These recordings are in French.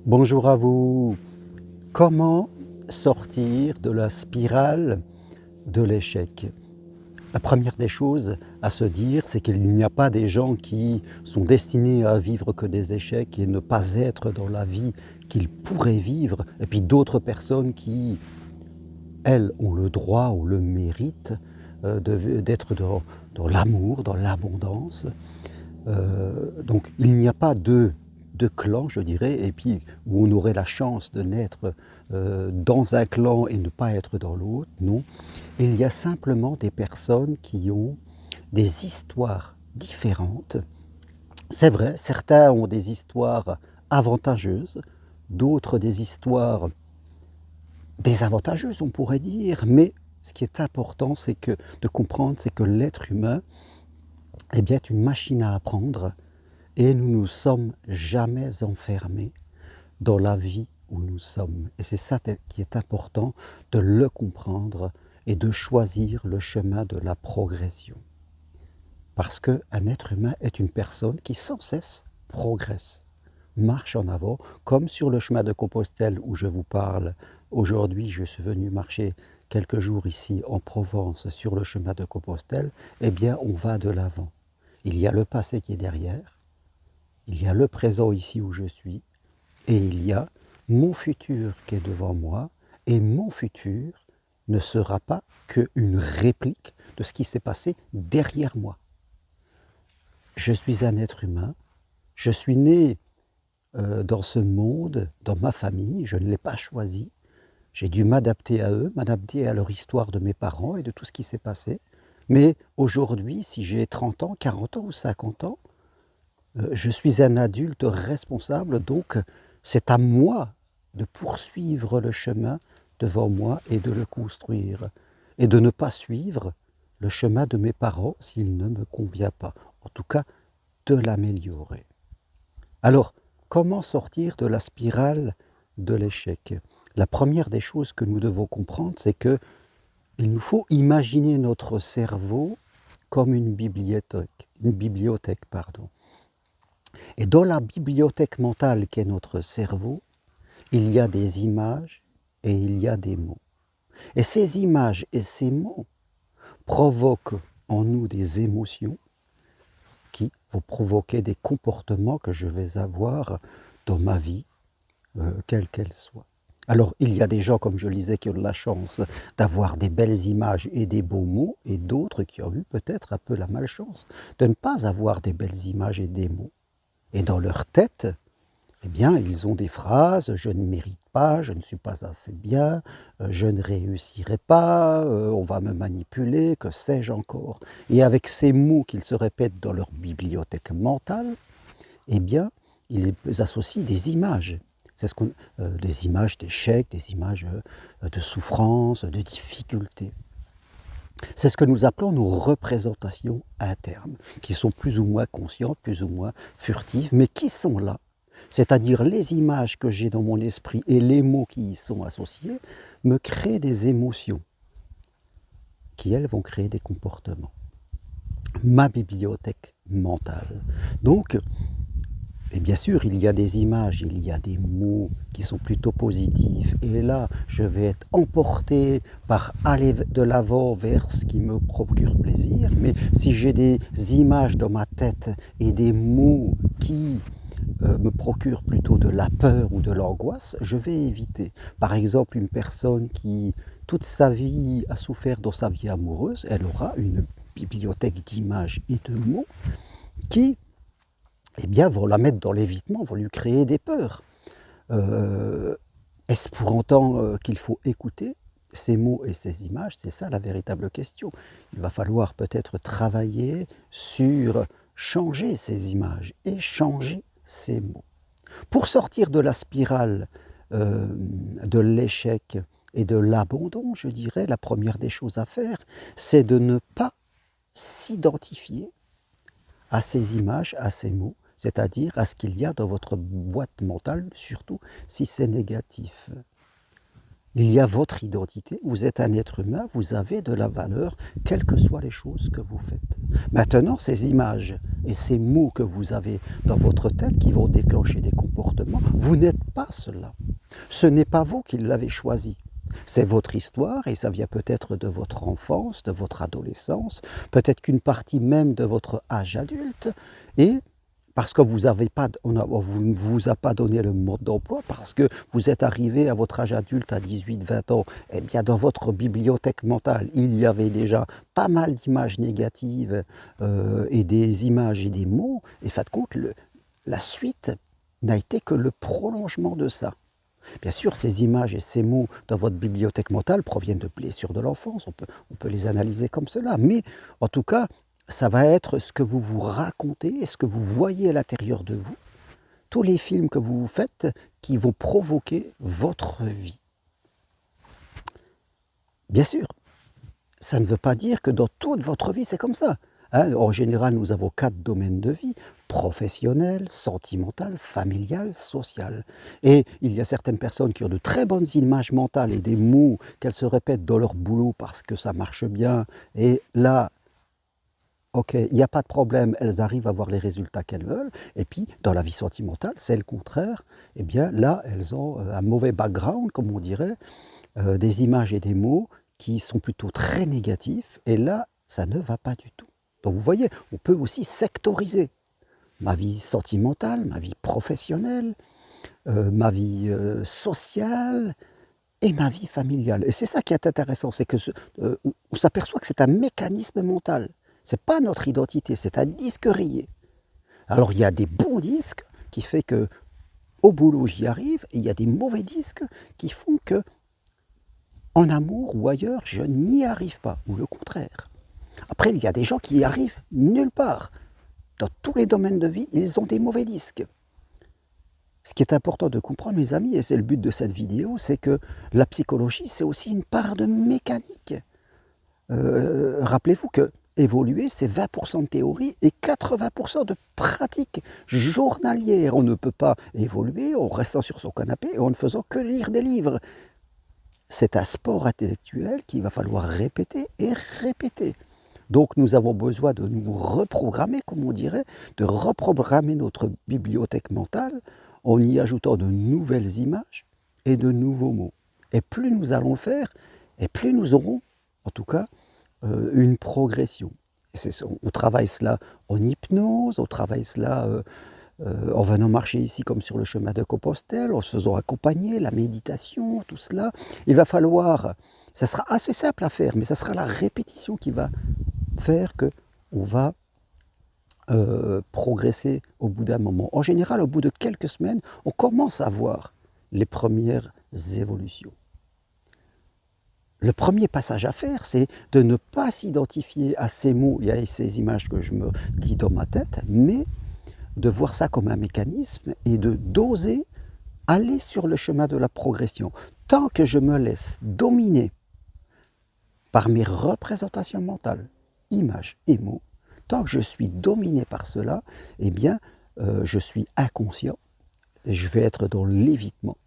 Bonjour à vous. Comment sortir de la spirale de l'échec? La première des choses à se dire, c'est qu'il n'y a pas des gens qui sont destinés à vivre que des échecs et ne pas être dans la vie qu'ils pourraient vivre, et puis d'autres personnes qui, elles, ont le droit ou le mérite d'être dans l'amour, dans l'abondance. Donc il n'y a pas de clan, je dirais, et puis où on aurait la chance de naître dans un clan et ne pas être dans l'autre, non. Il y a simplement des personnes qui ont des histoires différentes. C'est vrai, certains ont des histoires avantageuses, d'autres des histoires désavantageuses, on pourrait dire, mais ce qui est important, c'est de comprendre, c'est que l'être humain eh bien, est une machine à apprendre. Et nous ne nous sommes jamais enfermés dans la vie où nous sommes. Et c'est ça qui est important, de le comprendre et de choisir le chemin de la progression. Parce qu'un être humain est une personne qui sans cesse progresse, marche en avant, comme sur le chemin de Compostelle où je vous parle. Aujourd'hui, je suis venu marcher quelques jours ici en Provence sur le chemin de Compostelle. Eh bien, on va de l'avant. Il y a le passé qui est derrière. Il y a le présent ici où je suis, et il y a mon futur qui est devant moi, et mon futur ne sera pas qu'une réplique de ce qui s'est passé derrière moi. Je suis un être humain, je suis né dans ce monde, dans ma famille, je ne l'ai pas choisi, j'ai dû m'adapter à eux, m'adapter à leur histoire de mes parents et de tout ce qui s'est passé. Mais aujourd'hui, si j'ai 30 ans, 40 ans ou 50 ans, je suis un adulte responsable, donc c'est à moi de poursuivre le chemin devant moi et de le construire. Et de ne pas suivre le chemin de mes parents s'il ne me convient pas. En tout cas, de l'améliorer. Alors, comment sortir de la spirale de l'échec? La première des choses que nous devons comprendre, c'est que il nous faut imaginer notre cerveau comme une bibliothèque, pardon. Et dans la bibliothèque mentale qu'est notre cerveau, il y a des images et il y a des mots. Et ces images et ces mots provoquent en nous des émotions qui vont provoquer des comportements que je vais avoir dans ma vie, quelle qu'elle soit. Alors, il y a des gens, comme je le disais, qui ont la chance d'avoir des belles images et des beaux mots, et d'autres qui ont eu peut-être un peu la malchance de ne pas avoir des belles images et des mots. Et dans leur tête, eh bien, ils ont des phrases: je ne mérite pas, je ne suis pas assez bien, je ne réussirai pas, on va me manipuler, que sais-je encore. Et avec ces mots qu'ils se répètent dans leur bibliothèque mentale, eh bien, ils associent des images. C'est des images d'échecs, des images de souffrance, de difficultés. C'est ce que nous appelons nos représentations internes, qui sont plus ou moins conscientes, plus ou moins furtives, mais qui sont là. C'est-à-dire les images que j'ai dans mon esprit et les mots qui y sont associés me créent des émotions qui, elles, vont créer des comportements. Ma bibliothèque mentale. Donc, et bien sûr, il y a des images, il y a des mots qui sont plutôt positifs. Et là, je vais être emporté par aller de l'avant vers ce qui me procure plaisir. Mais si j'ai des images dans ma tête et des mots qui me procurent plutôt de la peur ou de l'angoisse, je vais éviter. Par exemple, une personne qui, toute sa vie, a souffert dans sa vie amoureuse, elle aura une bibliothèque d'images et de mots qui, eh bien, vont la mettre dans l'évitement, vont lui créer des peurs. Est-ce pour autant qu'il faut écouter ces mots et ces images? C'est ça la véritable question. Il va falloir peut-être travailler sur changer ces images et changer ces mots. Pour sortir de la spirale de l'échec et de l'abandon, je dirais, la première des choses à faire, c'est de ne pas s'identifier à ces images, à ces mots, c'est-à-dire à ce qu'il y a dans votre boîte mentale, surtout si c'est négatif. Il y a votre identité, vous êtes un être humain, vous avez de la valeur, quelles que soient les choses que vous faites. Maintenant, ces images et ces mots que vous avez dans votre tête qui vont déclencher des comportements, vous n'êtes pas cela. Ce n'est pas vous qui l'avez choisi. C'est votre histoire et ça vient peut-être de votre enfance, de votre adolescence, peut-être qu'une partie même de votre âge adulte, et parce que vous ne vous a pas donné le mode d'emploi, parce que vous êtes arrivé à votre âge adulte à 18-20 ans, eh bien dans votre bibliothèque mentale, il y avait déjà pas mal d'images négatives et des images et des mots, et fin de compte, la suite n'a été que le prolongement de ça. Bien sûr, ces images et ces mots dans votre bibliothèque mentale proviennent de blessures de l'enfance, on peut les analyser comme cela, mais en tout cas, ça va être ce que vous vous racontez et ce que vous voyez à l'intérieur de vous, tous les films que vous vous faites qui vont provoquer votre vie. Bien sûr, ça ne veut pas dire que dans toute votre vie c'est comme ça. En général, nous avons 4 domaines de vie: professionnel, sentimental, familial, social. Et il y a certaines personnes qui ont de très bonnes images mentales et des mots qu'elles se répètent dans leur boulot parce que ça marche bien. Et là, ok, il n'y a pas de problème, elles arrivent à avoir les résultats qu'elles veulent. Et puis, dans la vie sentimentale, c'est le contraire. Eh bien, là, elles ont un mauvais background, comme on dirait, des images et des mots qui sont plutôt très négatifs. Et là, ça ne va pas du tout. Donc vous voyez, on peut aussi sectoriser ma vie sentimentale, ma vie professionnelle, ma vie sociale et ma vie familiale. Et c'est ça qui est intéressant, c'est que on s'aperçoit que c'est un mécanisme mental. Ce n'est pas notre identité, c'est un disque rayé. Alors il y a des bons disques qui font que au boulot j'y arrive, et il y a des mauvais disques qui font que en amour ou ailleurs je n'y arrive pas, ou le contraire. Après, il y a des gens qui y arrivent nulle part. Dans tous les domaines de vie, ils ont des mauvais disques. Ce qui est important de comprendre, mes amis, et c'est le but de cette vidéo, c'est que la psychologie, c'est aussi une part de mécanique. Rappelez-vous que évoluer, c'est 20% de théorie et 80% de pratique journalière. On ne peut pas évoluer en restant sur son canapé et en ne faisant que lire des livres. C'est un sport intellectuel qu'il va falloir répéter et répéter. Donc nous avons besoin de nous reprogrammer, comme on dirait, de reprogrammer notre bibliothèque mentale en y ajoutant de nouvelles images et de nouveaux mots. Et plus nous allons le faire, et plus nous aurons, en tout cas, une progression. On travaille cela en hypnose, on travaille cela en venant marcher ici comme sur le chemin de Compostelle, en se faisant accompagner, la méditation, tout cela. Il va falloir, ça sera assez simple à faire, mais ça sera la répétition qui va faire qu'on va progresser au bout d'un moment. En général, au bout de quelques semaines, on commence à voir les premières évolutions. Le premier passage à faire, c'est de ne pas s'identifier à ces mots et à ces images que je me dis dans ma tête, mais de voir ça comme un mécanisme et d'oser aller sur le chemin de la progression. Tant que je me laisse dominer par mes représentations mentales, images et mots, tant que je suis dominé par cela, eh bien, je suis inconscient, je vais être dans l'évitement.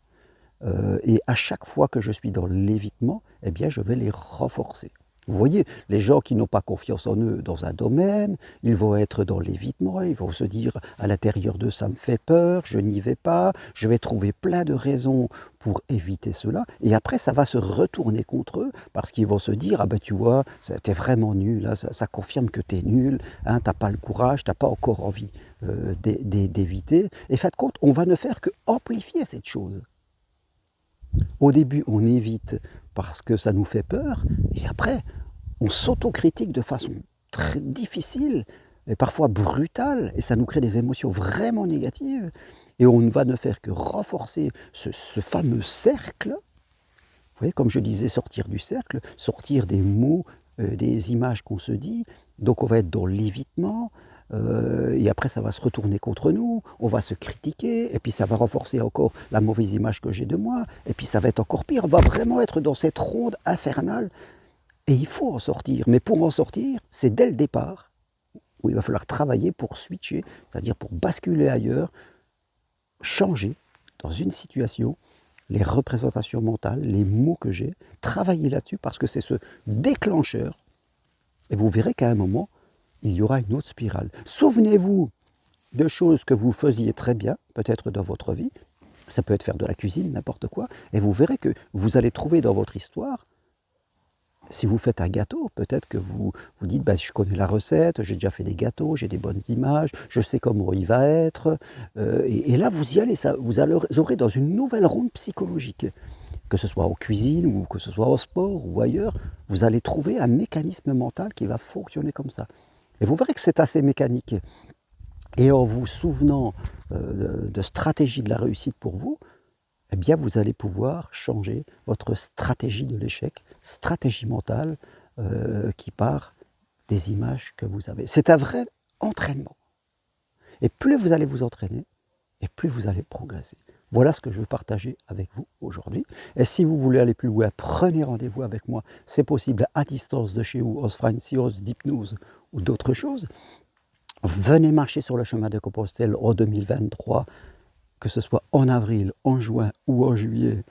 Et à chaque fois que je suis dans l'évitement, eh bien, je vais les renforcer. Vous voyez, les gens qui n'ont pas confiance en eux dans un domaine, ils vont être dans l'évitement, ils vont se dire à l'intérieur d'eux, ça me fait peur, je n'y vais pas, je vais trouver plein de raisons pour éviter cela. Et après, ça va se retourner contre eux parce qu'ils vont se dire, ah ben tu vois, t'es vraiment nul, là, ça confirme que t'es nul, hein, t'as pas le courage, t'as pas encore envie d'éviter. Et fin de compte, on va ne faire que amplifier cette chose. Au début, on évite parce que ça nous fait peur, et après, on s'autocritique de façon très difficile, et parfois brutale, et ça nous crée des émotions vraiment négatives, et on ne va ne faire que renforcer ce fameux cercle. Vous voyez, comme je disais, sortir du cercle, sortir des mots, des images qu'on se dit, donc on va être dans l'évitement, et après ça va se retourner contre nous, on va se critiquer, et puis ça va renforcer encore la mauvaise image que j'ai de moi, et puis ça va être encore pire, on va vraiment être dans cette ronde infernale, et il faut en sortir. Mais pour en sortir, c'est dès le départ où il va falloir travailler pour switcher, c'est-à-dire pour basculer ailleurs, changer dans une situation les représentations mentales, les mots que j'ai, travaillez là-dessus parce que c'est ce déclencheur. Et vous verrez qu'à un moment, il y aura une autre spirale. Souvenez-vous de choses que vous faisiez très bien, peut-être dans votre vie, ça peut être faire de la cuisine, n'importe quoi, et vous verrez que vous allez trouver dans votre histoire, si vous faites un gâteau, peut-être que vous vous dites, bah, je connais la recette, j'ai déjà fait des gâteaux, j'ai des bonnes images, je sais comment il va être, et là vous y allez, vous aurez dans une nouvelle ronde psychologique, que ce soit en cuisine ou que ce soit au sport ou ailleurs, vous allez trouver un mécanisme mental qui va fonctionner comme ça. Et vous verrez que c'est assez mécanique. Et en vous souvenant de stratégie de la réussite pour vous, eh bien vous allez pouvoir changer votre stratégie de l'échec, stratégie mentale qui part des images que vous avez. C'est un vrai entraînement. Et plus vous allez vous entraîner, et plus vous allez progresser. Voilà ce que je veux partager avec vous aujourd'hui. Et si vous voulez aller plus loin, prenez rendez-vous avec moi. C'est possible à distance de chez vous, on se fera une séance d'hypnose ou d'autres choses. Venez marcher sur le chemin de Compostelle en 2023, que ce soit en avril, en juin ou en juillet,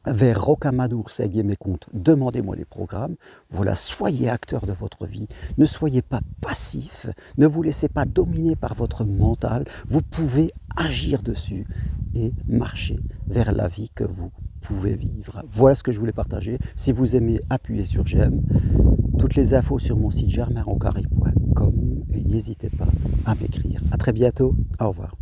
vers Rocamadour, Seguier-Mécompte, demandez-moi les programmes. Voilà, soyez acteur de votre vie, ne soyez pas passif, ne vous laissez pas dominer par votre mental, vous pouvez agir dessus et marcher vers la vie que vous pouvez vivre. Voilà ce que je voulais partager. Si vous aimez, appuyez sur j'aime. Toutes les infos sur mon site germainroncari.com et n'hésitez pas à m'écrire. À très bientôt, au revoir.